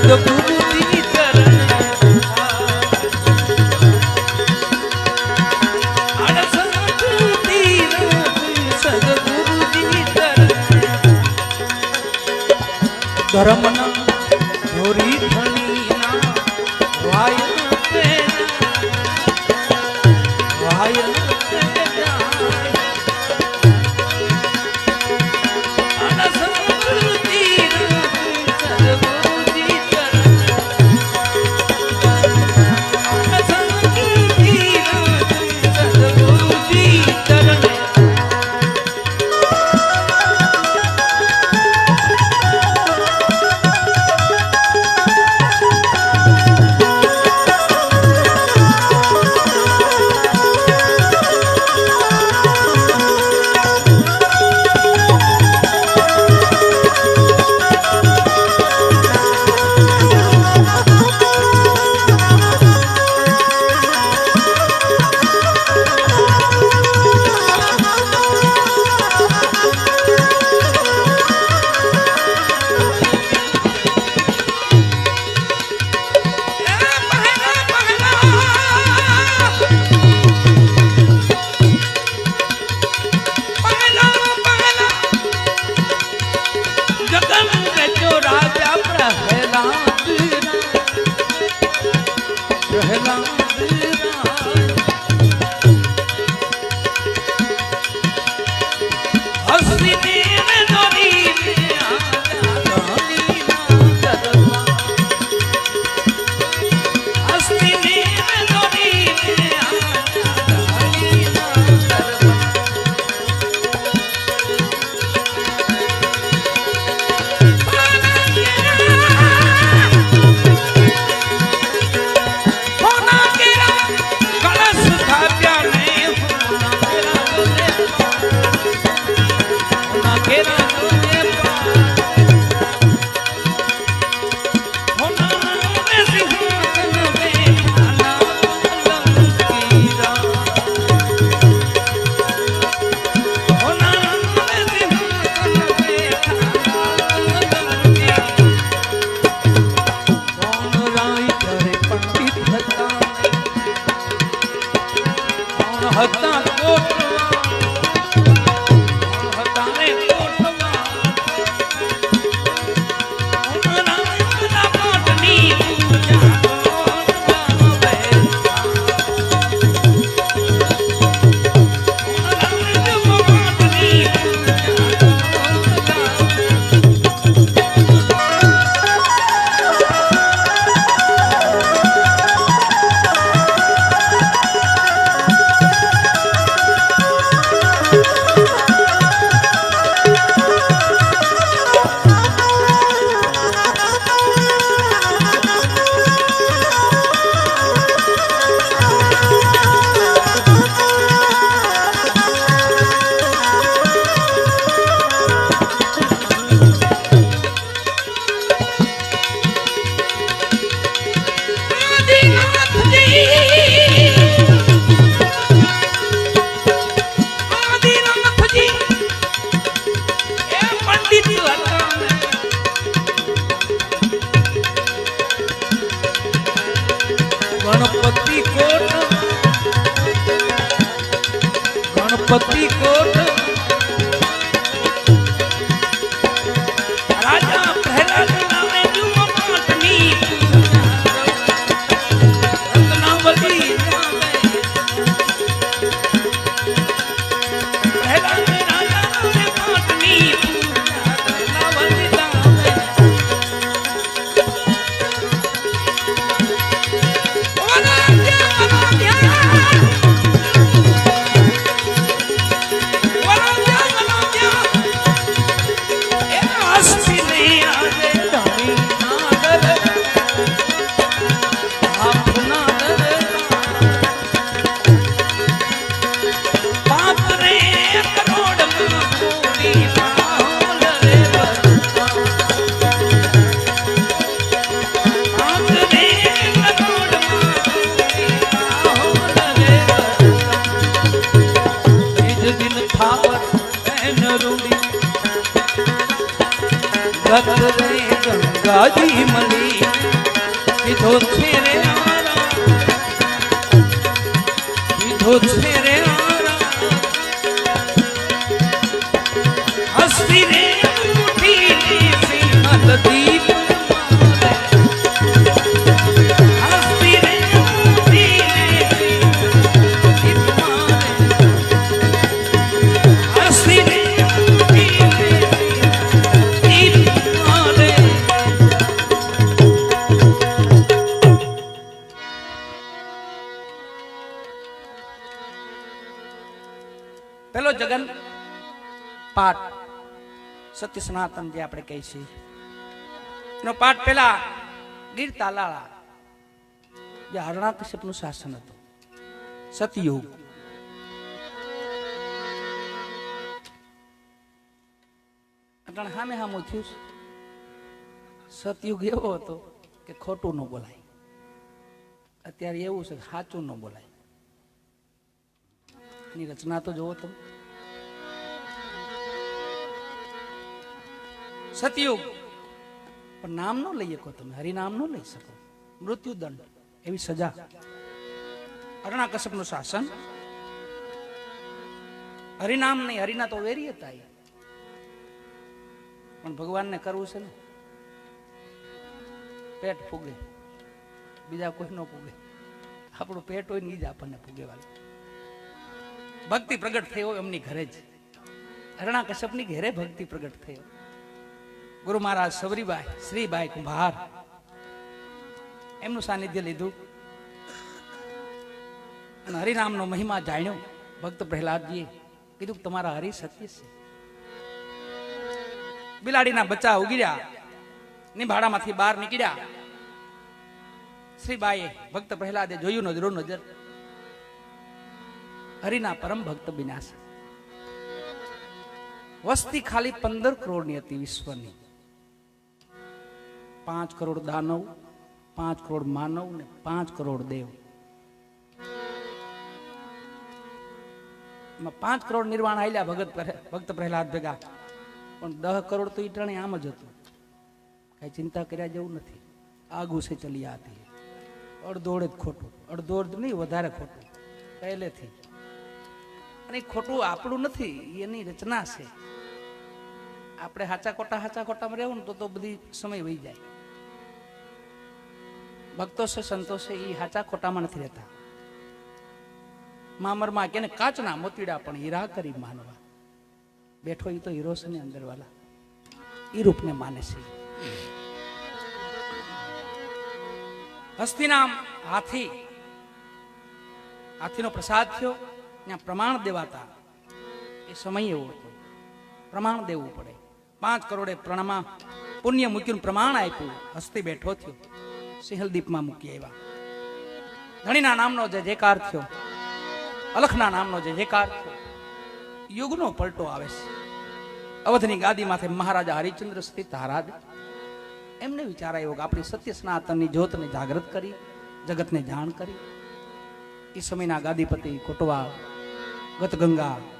सदगुरु जी चरण सदगुरु जी चरण धर्मना धोरी धनीना वायन वायन गणपति कोट राजा प्रहलाद नामे जुमो पाटनी रत्नावली प्रहलाद राजा नामे पाटनी रत्नावली ગાદી મળી કીધો છે રે આરા કીધો છે રે આરા હસ્તી રે ઉઠી સિંહલ દીપ પેલો જગન પાઠ સત્ય સનાતન જે આપણે કહી છીએ એનો પાઠ પેલા ગીર તાલાળા જે હરણાકશ્યપનું શાસન હતું સતયુગ અટણ હામે હામું થયું સતયુગ એવો હતો કે ખોટું ન બોલાય અત્યારે એવું છે સાચું ન બોલાય એની રચના તો જોવો તમે સતયુગ પણ નામ ન લઈ શકો તમે હરિનામ ન લઈ શકો મૃત્યુદંડ એવી સજા હરણાકશ્યપનું શાસન હરિનામ નહીં હરિના તો વેરી હતા પણ ભગવાનને કરવું છે ને પેટ ફૂગે બીજા કોઈ ન ફૂગે આપણું પેટ હોય ને જ આપણને ફૂગે વાળું ભક્તિ પ્રગટ થયો એમની ઘરે જ હરણાકશ્યપની ઘરે ભક્તિ પ્રગટ થયો ગુરુ મહારાજ સબરીબાઈ શ્રીબાઈ કુંભાર એમનું સાનિધ્ય લીધું અને હરિનામનો મહિમા જાણ્યો ભક્ત પ્રહલાદજીએ કીધું તમારા હરિ સત્ય છે બિલાડીના બચ્ચા ઉગર્યા નિભાડામાંથી બહાર નીકળ્યા શ્રીબાઈએ ભક્ત પ્રહલાદે જોયું નજરો નજર હરિના પરમ ભક્ત બન્યા છે વસ્તી ખાલી 15 કરોડની હતી વિશ્વની 5 કરોડ દાનવ 5 કરોડ માનવ ને 5 કરોડ દેવ 5 કરોડ નિર્વાણ આલ્યા ભક્ત પ્રહલાદ ભેગા પણ 10 કરોડ તો ઈટણી આમ જ હતું કઈ ચિંતા કર્યા જેવું નથી આગુ સે ચલી આતી અડધોડ જ ખોટું અડધોડ નહીં વધારે ખોટું પહેલેથી અને ખોટું આપણું નથી એની રચના છે આપણે હાચા ખોટામાં રહેવું ને તો બધી સમય વહી જાય ભક્તો છે સંતો છે એ હાચા ખોટામાં નથી રહેતા મામરમાં કે કાચના મોતીડા પણ હીરા કરી માનવા બેઠો એ તો હીરો છે ને અંદર વાળા એ રૂપને માને છે હસ્તિનામ હાથીનો પ્રસાદ થયો ત્યાં પ્રમાણ દેવાતા એ સમય એવો હતો પ્રમાણ દેવું પડે 5 કરોડે પ્રણમાં પુણ્ય મૂક્યું પ્રમાણ આપ્યું હસ્તી બેઠો થયો સિંહલદીપમાં મૂકી આવ્યા ધણીના નામનો જે જયકાર થયો અલખના નામનો જે જયકાર થયો યુગનો પલટો આવે છે અવધની ગાદીમાંથી મહારાજા હરિચંદ્ર સ્થિત હારાજ એમને વિચાર આવ્યો કે આપણી સત્ય સનાતનની જ્યોતને જાગૃત કરી જગતને જાણ કરી એ સમયના ગાદીપતિ કોટવા ગતગંગા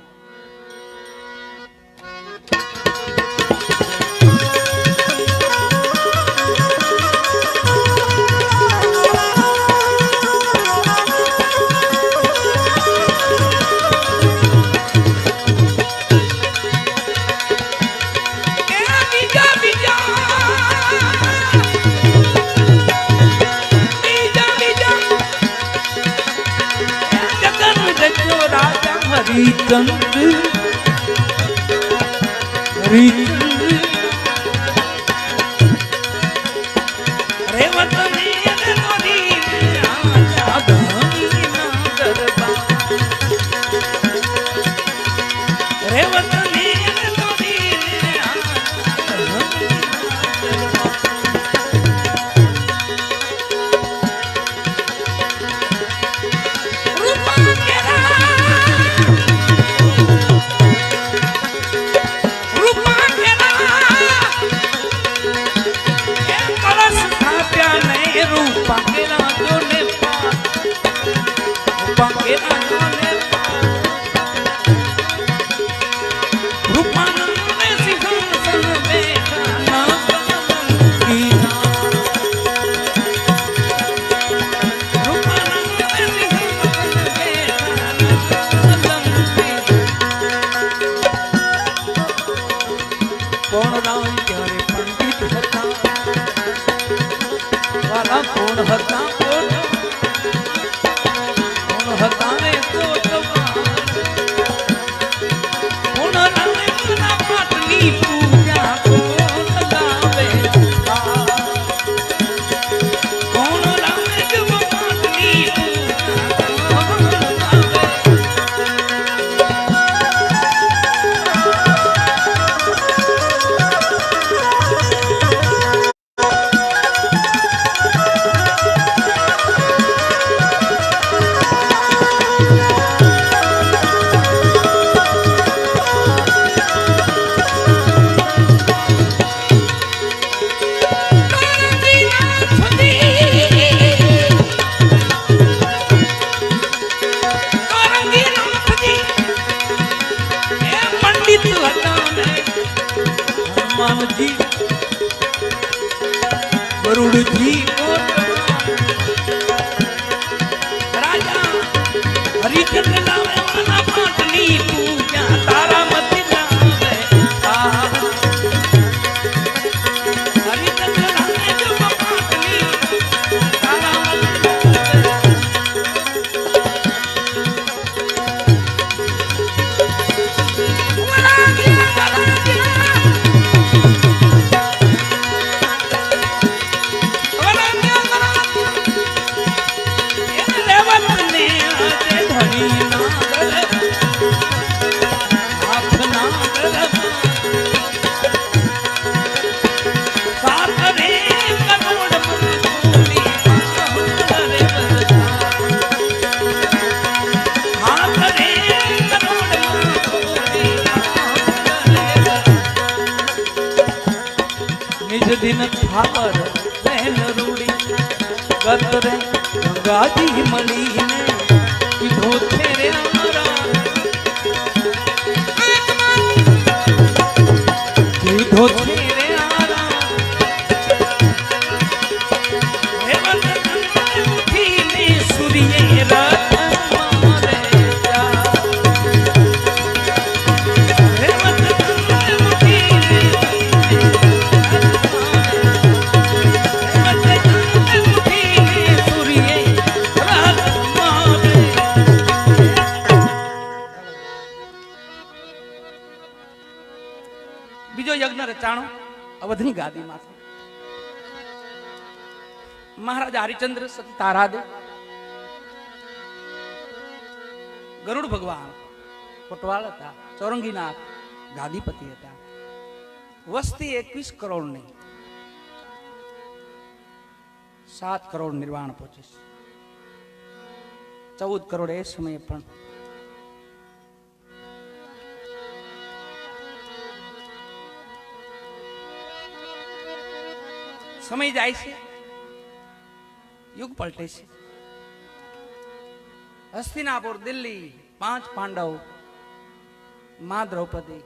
વાલા કોણ હતા કોણ હતા ને કોણ રામે ના પાટની પૂજા કોણ લાવે કોણ રામે જબ પાટની પૂજા કોણ લાવે હનુમાનજી ગરુડજી રાજા હરિચંદ્ર લાવે વાલા પાટની પૂજા તારા મત લાવે હરિચંદ્ર લાવે જો પાટની તારા મત दिन थापर बहन रूड़ी गतरे गंगाजी मली ने किधो तेरे अमरा किधो तेरे आरा हेमंत उठी ने सूर्य रथ मारे जा हेमंत उठी ने બીજો યજ્ઞ રચાણો અવધની ગાદીમાંથી મહારાજા હરિચંદ્ર સતી તારાદે ગરુડ ભગવાન કોટવાલ હતા ચોરંગીનાથ ગાદીપતિ હતા વસ્તી 21 કરોડ ની 7 કરોડ નિર્વાણ પહોંચે છે 14 કરોડ એ સમયે પણ સમય જાય છે યુગ પલટે છે હસ્તિનાપુર દિલ્હી 5 પાંડવ માં દ્રૌપદી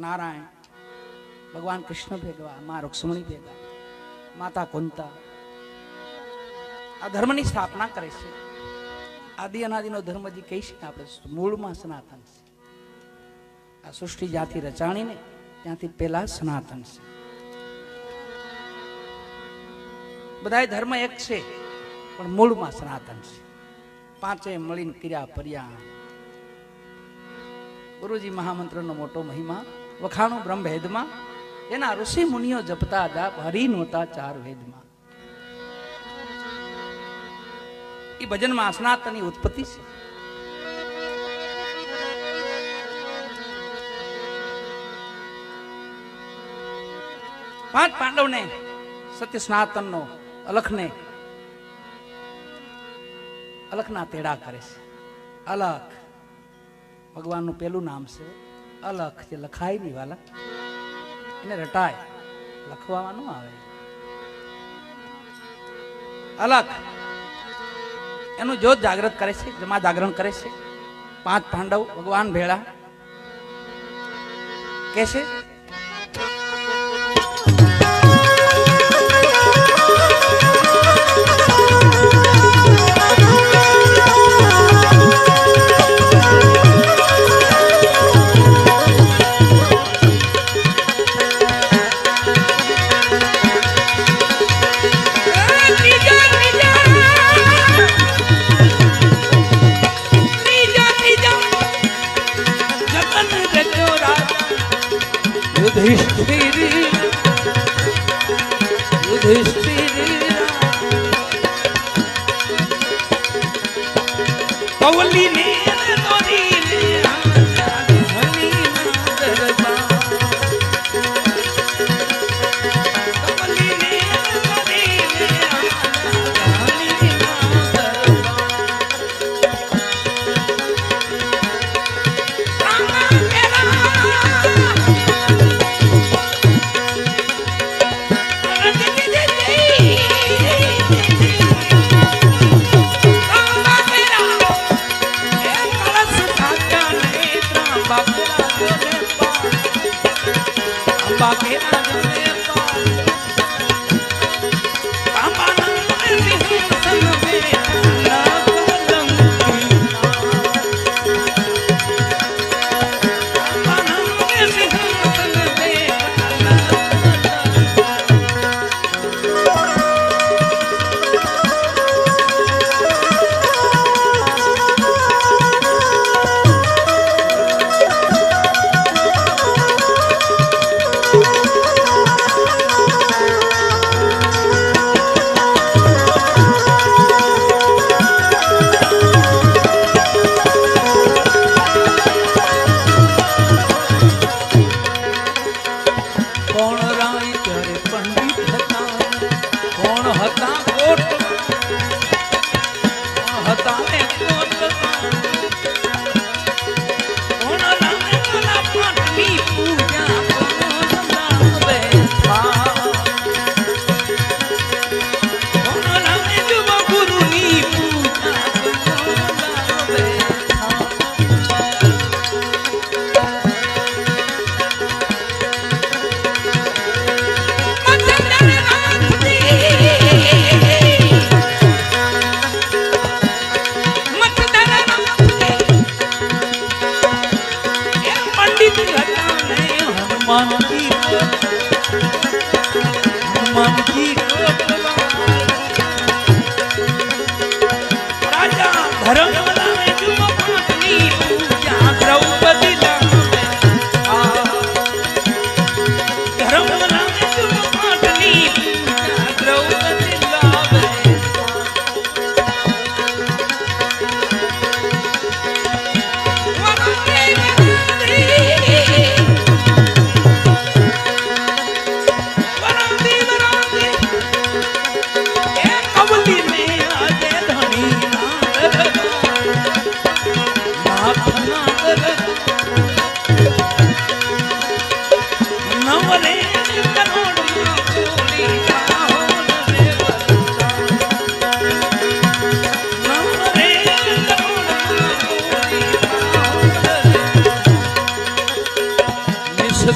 નારાયણ ભગવાન કૃષ્ણ ભેગવા માં રૂક્ષ્મણી ભેગા માતા કુંતા આ ધર્મની સ્થાપના કરે છે આદિ અનાદિનો ધર્મ જે કહી છે આપણે મૂળમાં સનાતન છે આ સૃષ્ટિ જ્યાંથી રચાણી ને ત્યાંથી પહેલા સનાતન છે બધાય ધર્મ એક છે પણ મૂળમાં સનાતન છે પાંચે મળીને ક્રિયા પર્યા ગુરુજી મહામંત્રનો મોટો મહિમા વખાણો બ્રહ્મભેદમાં એના ઋષિ મુનિઓ જપતા જાપ હરિ નોતા 4 વેદમાં એ ભજનમાં સનાતનની ઉત્પત્તિ છે પાંચ પાંડવને સત્ય સનાતનનો અલખના તેડા કરે છે અલખ ભગવાનનું પેલું નામ છે અલખ જે લખાય નહીં વાલા એને રટાય લખવામાં ન આવે અલખ એનું જ્યોત જાગૃત કરે છે જમા જાગરણ કરે છે પાંચ પાંડવ ભગવાન ભેળા કે છે युधिष्ठिर कौली ने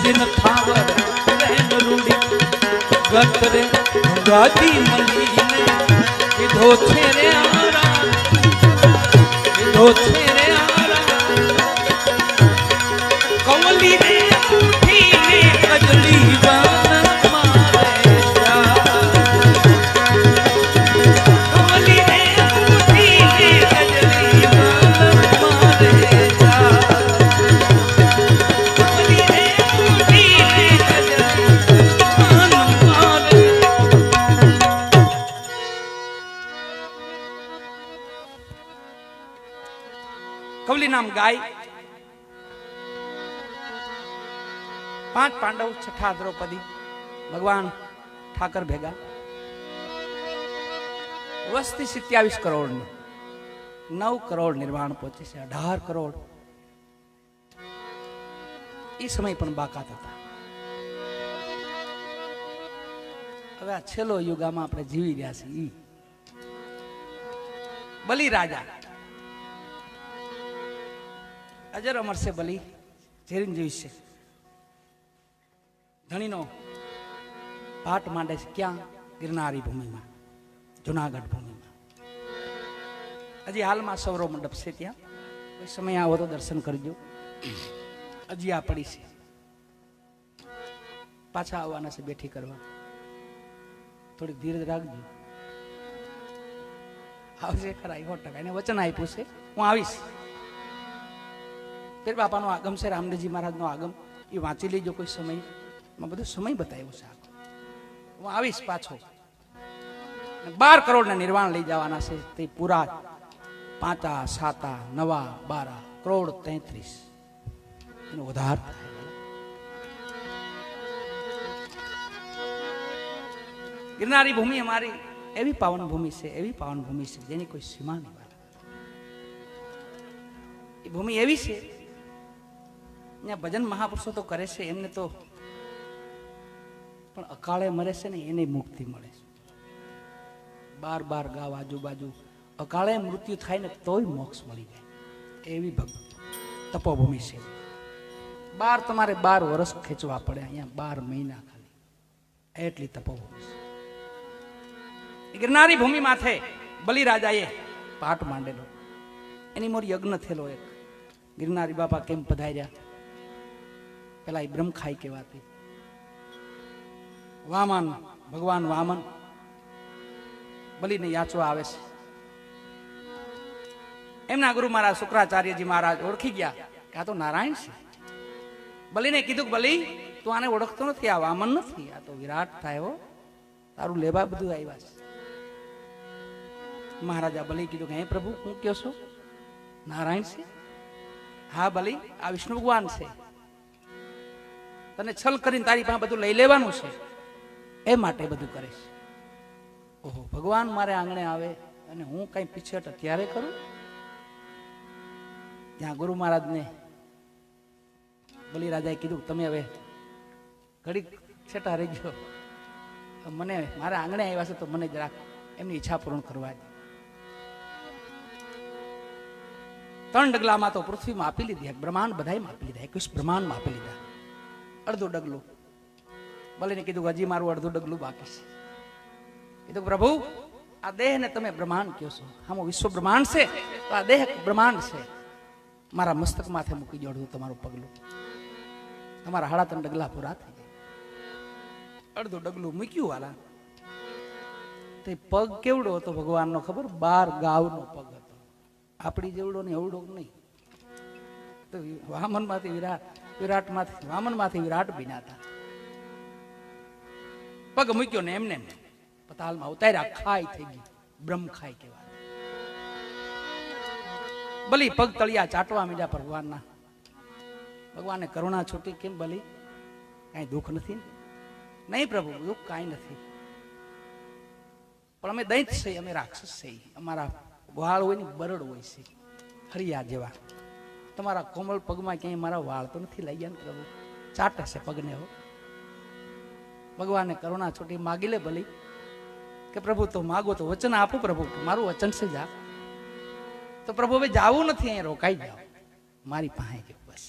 दिन थावर रहन रूड़ी गतरे गादी मलीने विधो छेरे आरा विधो छेरे आरा कमली ने उठी ने कजली बान मारे जा कमली ने उठी ने कजली बान मारे जा कवली नाम गाय 5 पांडव 6 द्रौपदी भगवान ठाकर भेगा वस्ती 27 करोड़ 9 करोड़ निर्माण पहुंचे से 18 करोड़ इस समय पण बाकात था હવે આ છેલ્લો યુગમાં આપણે જીવી રહ્યા છીએ બલિ રાજા અજર અમર છે બલિ ચિરંજીવી છે ધણીનો પાટ માંડે છે ક્યાં ગિરનારી ભૂમિમાં જુનાગઢ ભૂમિમાં હજી હાલમાં સૌરવ મંડપ છે ત્યાં કોઈ સમય આવો તો દર્શન કરજો હજી આ પડી છે પાછા આવવાના છે બેઠી કરવા થોડીક ધીરજ રાખજો આવશે ખરા 100% એને વચન આપ્યું છે હું આવીશ પીર બાપાનો આગમ છે રામદેવજી મહારાજનો આગમ એ વાંચી લેજો કોઈ સમય બધો સમય બતાવ્યો છે આખો. હું આવીશ પાછો. 12 કરોડના નિર્વાણ લઈ જવાના છે. તે પૂરા 5 7 9 12 કરોડ 33 એનો વધાર થાય. ગિરનારી ભૂમિ અમારી એવી પાવન ભૂમિ છે, એવી પાવન ભૂમિ છે જેની કોઈ સીમા નહીં. એ ભૂમિ એવી છે ત્યાં ભજન મહાપુરુષો તો કરે છે, એમને તો પણ અકાળે મરે છે ને એને મુક્તિ મળે છે. 12 ગાવ આજુબાજુ અકાળે મૃત્યુ થાય ને તોય મોક્ષ મળી જાય એવી તપોભૂમિ છે. 12 તમારે 12 વર્ષ ખેંચવા પડે, અહીંયા 12 મહિના ખાલી, એટલી તપોભૂમિ છે. ગિરનારી ભૂમિ માથે બલિરાજાએ પાટ માંડેલો, એની મોર યજ્ઞ થયેલો. એક ગિરનારી બાપા કેમ પધાર્યા, પેલા એ બ્રહ્મખાઈ કહેવાતી. વામન ભગવાન વામન બલિને યાચવા આવે છે. એમના ગુરુ મહારાજ શુક્રાચાર્યજી મહારાજ ઓળખી ગયા કે આ તો નારાયણ છે. બલિને કીધું કે બલિ તું આને ઓળખતો નથી, આ વામન નથી, આ તો વિરાટ થાય હો, તારું લેવા બધું આવ્યા છે. મહારાજા બલિ કીધું કે હે પ્રભુ હું કયો છો, નારાયણ છે? હા બલિ આ વિષ્ણુ ભગવાન છે, તને છલ કરીને તારી પાસે બધું લઈ લેવાનું છે એ માટે બધું કરે છે. ઓહો, ભગવાન મારે આંગણે આવે અને હું કઈ પીછેટ અત્યારે કરું? ત્યાં ગુરુ મહારાજને બલિરાજાએ કીધું તમે હવે ઘડી છેટા રહી ગયો, મને મારા આંગણે આવ્યા છે તો મને જરાક એમની ઈચ્છા પૂર્ણ કરવા દે. 3 ડગલામાં તો પૃથ્વીમાં આપી લીધી, બ્રહ્માંડ બધામાં આપી લીધા, 21 બ્રહ્માંડમાં આપી લીધા. અડધું ડગલું બલિને કીધું હજી મારું અડધું ડગલું બાકી છે. કીધું પ્રભુ આ દેહ ને તમે બ્રહ્માંડ કહો છો, આમાં વિશ્વ બ્રહ્માંડ છે તો આ દેહ બ્રહ્માંડ છે. મારા મસ્તક માથે મૂકી દો અડધું તમારું પગલું, તમારા 3.5 ડગલા પૂરા થઈ જાય. અડધું ડગલું મૂક્યું વાલા. તે પગ કેવડો હતો ભગવાનનો ખબર? 12 ગાવનો પગ હતો, આપણી જેવડો ને એવડો નહીં. તો વામન માંથી વિરાટ માંથી વામન માંથી વિરાટ બન્યા. પગ મૂક્યો ને એમને પતાલમાં ઉતાર્યા, ખાઈ થઈ ગઈ, બ્રહ્મ ખાઈ કહેવાય. બલિ પગ તળિયા ચાટવા મીડ્યા ભગવાનના. ભગવાનને કરુણા છૂટી. કેમ બલિ કઈ દુઃખ નથી? નહીં પ્રભુ દુઃખ કાંઈ નથી, પણ અમે દૈત છીએ, અમે રાક્ષસ છીએ, અમારા વાળ હોય ને બરડ હોય છે હરિયા જેવા. તમારા કોમળ પગમાં ક્યાંય મારા વાળ તો નથી લઈ ગયા ને પ્રભુ, ચાટે છે પગને. હો ભગવાનને કરુણા છૂટી. માગી લે બલિ કે પ્રભુ તો માગો તો વચન આપું પ્રભુ, મારું વચન છે જા. તો પ્રભુ હવે જાવું નથી, અહીંયા રોકાઈ જાઓ, મારી પાસે ગયો બસ.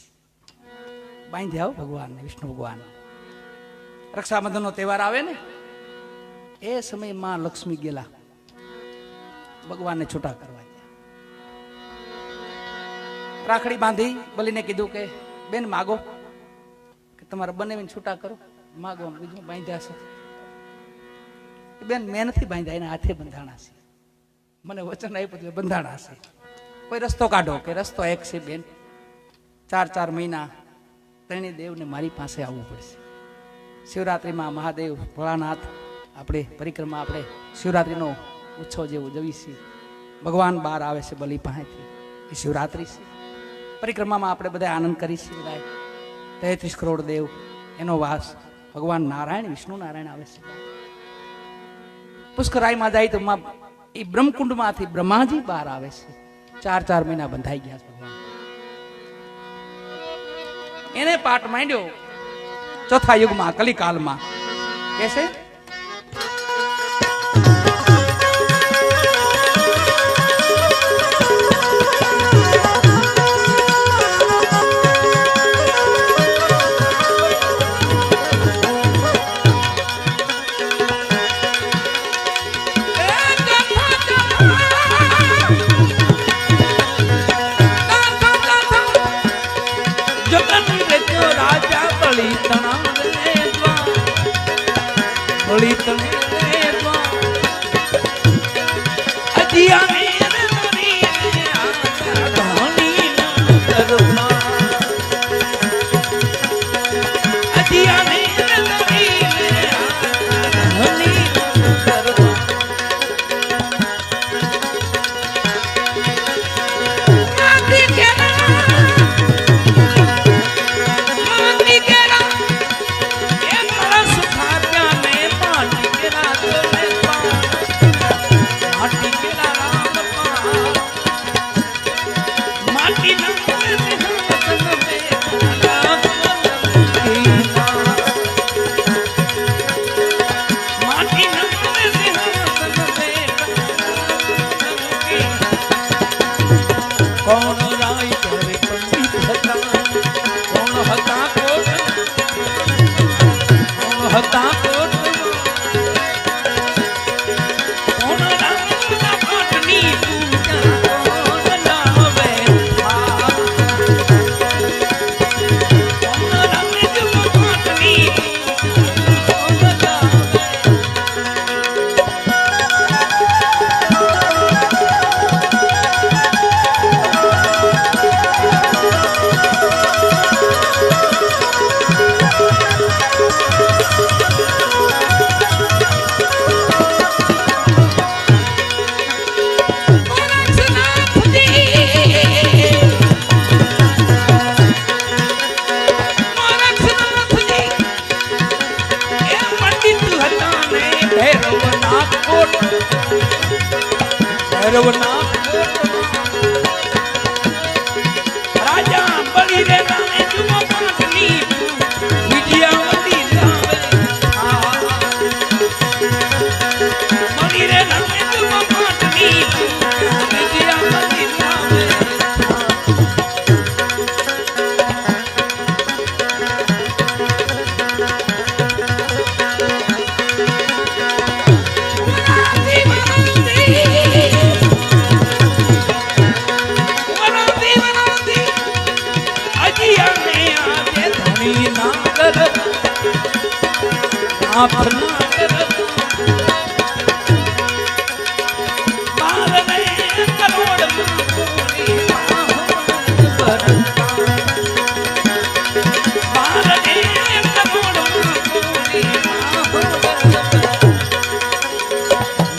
બાંધી આવો ભગવાનને, વિષ્ણુ ભગવાન. રક્ષાબંધનનો તહેવાર આવે ને એ સમયે માં લક્ષ્મી ગયેલા ભગવાનને છૂટા કરવા. રાખડી બાંધી બલિને કીધું કે બેન માગો, કે તમારે બંનેવીને છૂટા કરો, માગો. બીજું બાંધ્યા છે બેન, મેં નથી બાંધ્યા, એના હાથે બંધાણા છે, મને વચન આપ્યું એટલે બંધાણા છે. કોઈ રસ્તો કાઢો, કે રસ્તો એક છે બેન, 4 મહિના ત્રણેય દેવને મારી પાસે આવવું પડશે. શિવરાત્રિમાં મહાદેવ ભોળાનાથ આપણે પરિક્રમા, આપણે શિવરાત્રિનો ઉત્સવ જે ઉજવી છે, ભગવાન બહાર આવે છે બલિ પાસેથી, એ શિવરાત્રિ છે. પરિક્રમામાં આપણે બધા આનંદ કરી છીએ, બધા 33 કરોડ દેવ એનો વાસ. ભગવાન નારાયણ, વિષ્ણુ નારાયણ આવે છે. પુષ્કરાઈમાં જાય તો એ બ્રહ્મકુંડમાંથી બ્રહ્માજી બહાર આવે છે. 4 મહિના બંધાઈ ગયા છે ભગવાન. એને પાઠ માંડ્યો ચોથા યુગમાં, કલિકાલમાં. કે છે ભૈરવનાથ રાજા બળી રે નામે જુઓ પાંચની વિજયાવતી લાવે બળી રે નામે જુઓ પાંચની વિજયાવતી લાવે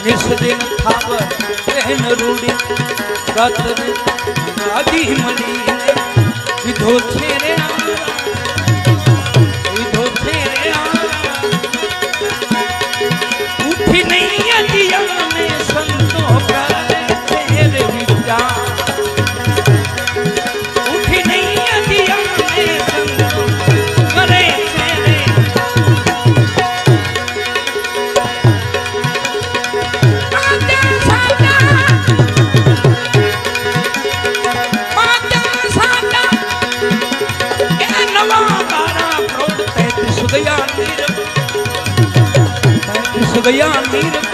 નિષદિન થાવર બહેન રૂડી રાત્રે આજી મળીને વિધો છે રે વિધો છે રે ઉઠી નહીં અજિયા ને સંતો કરે છે રે વિચાર ઉઠી નહીં અજિયા ને સંતો કરે છે રે ગયા નીર